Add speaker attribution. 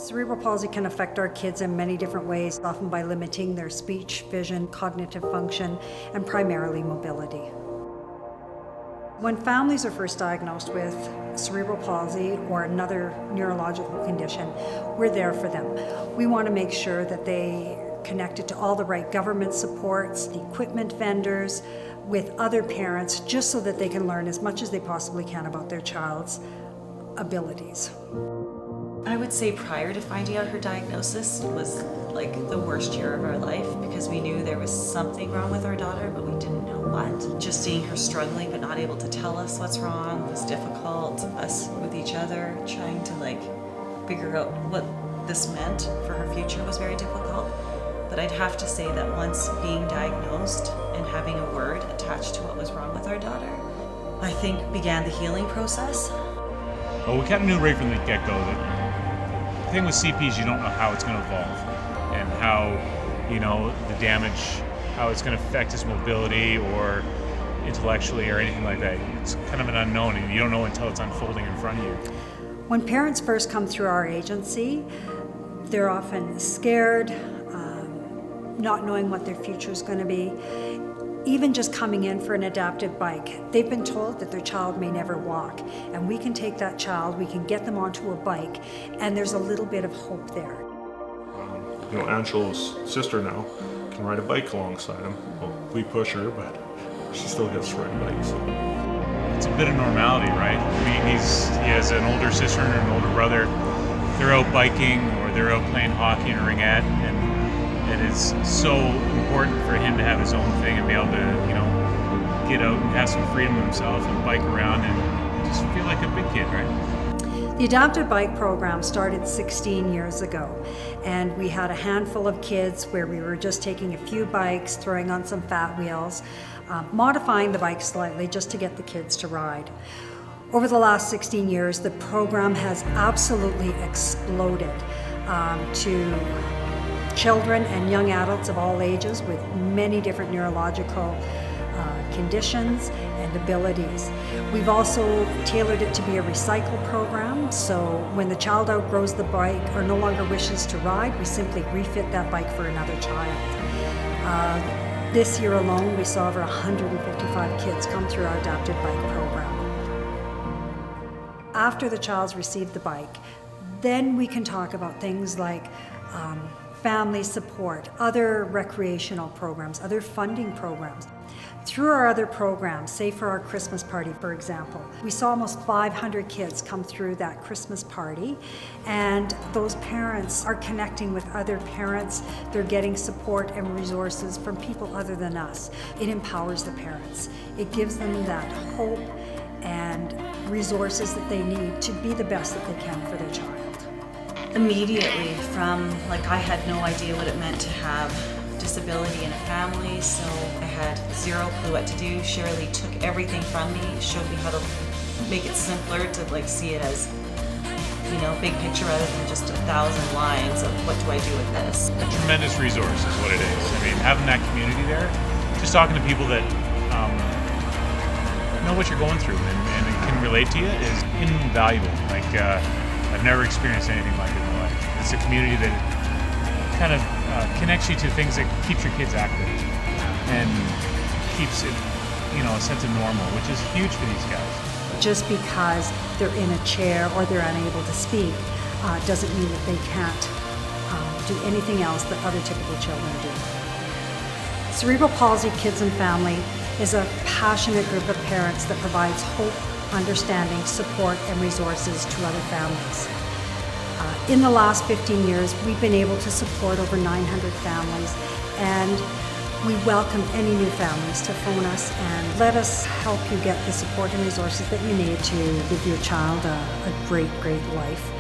Speaker 1: Cerebral palsy can affect our kids in many different ways, often by limiting their speech, vision, cognitive function, and primarily mobility. When families are first diagnosed with cerebral palsy or another neurological condition, we're there for them. We want to make sure that they connected to all the right government supports, the equipment vendors, with other parents, just so that they can learn as much as they possibly can about their child's abilities.
Speaker 2: I would say prior to finding out her diagnosis was like the worst year of our life, because we knew there was something wrong with our daughter, but we didn't know what. Just seeing her struggling but not able to tell us what's wrong was difficult. Us with each other trying to figure out what this meant for her future was very difficult. But I'd have to say that once being diagnosed and having a word attached to what was wrong with our daughter, I think began the healing process.
Speaker 3: Well, we kind of knew right from the get-go that the thing with CP is you don't know how it's going to evolve and how, the damage, how it's going to affect his mobility or intellectually or anything like that. It's kind of an unknown, and you don't know until it's unfolding in front of you.
Speaker 1: When parents first come through our agency, they're often scared, not knowing what their future is going to be. Even just coming in for an adaptive bike, they've been told that their child may never walk, and we can take that child, we can get them onto a bike, and there's a little bit of hope there.
Speaker 4: Angelo's sister now can ride a bike alongside him. Well, we push her, but she still gets to ride bikes.
Speaker 3: It's a bit of normality, right? I mean, he has an older sister and an older brother. They're out biking or they're out playing hockey in a ringette, and it's so important for him to have his own thing and be able to, get out and have some freedom himself and bike around and just feel like a big kid, right?
Speaker 1: The Adaptive Bike program started 16 years ago, and we had a handful of kids where we were just taking a few bikes, throwing on some fat wheels, modifying the bike slightly just to get the kids to ride. Over the last 16 years, the program has absolutely exploded to children and young adults of all ages with many different neurological conditions and abilities. We've also tailored it to be a recycle program, so when the child outgrows the bike or no longer wishes to ride, we simply refit that bike for another child. This year alone, we saw over 155 kids come through our adapted bike program. After the child's received the bike, then we can talk about things like family support, other recreational programs, other funding programs. Through our other programs, say for our Christmas party, for example, we saw almost 500 kids come through that Christmas party, and those parents are connecting with other parents. They're getting support and resources from people other than us. It empowers the parents. It gives them that hope and resources that they need to be the best that they can for their child.
Speaker 2: Immediately from, I had no idea what it meant to have disability in a family, so I had zero clue what to do. Shirley took everything from me, showed me how to make it simpler, to see it as, big picture rather than just 1,000 lines of what do I do with this.
Speaker 3: A tremendous resource is what it is. I mean, having that community there, just talking to people that know what you're going through and can relate to you is invaluable. I've never experienced anything like it in my life. It's a community that kind of connects you to things that keeps your kids active and keeps it, a sense of normal, which is huge for these guys.
Speaker 1: Just because they're in a chair or they're unable to speak doesn't mean that they can't do anything else that other typical children do. Cerebral Palsy Kids and Family is a passionate group of parents that provides hope, understanding, support, and resources to other families. In the last 15 years, we've been able to support over 900 families, and we welcome any new families to phone us and let us help you get the support and resources that you need to give your child a great, great life.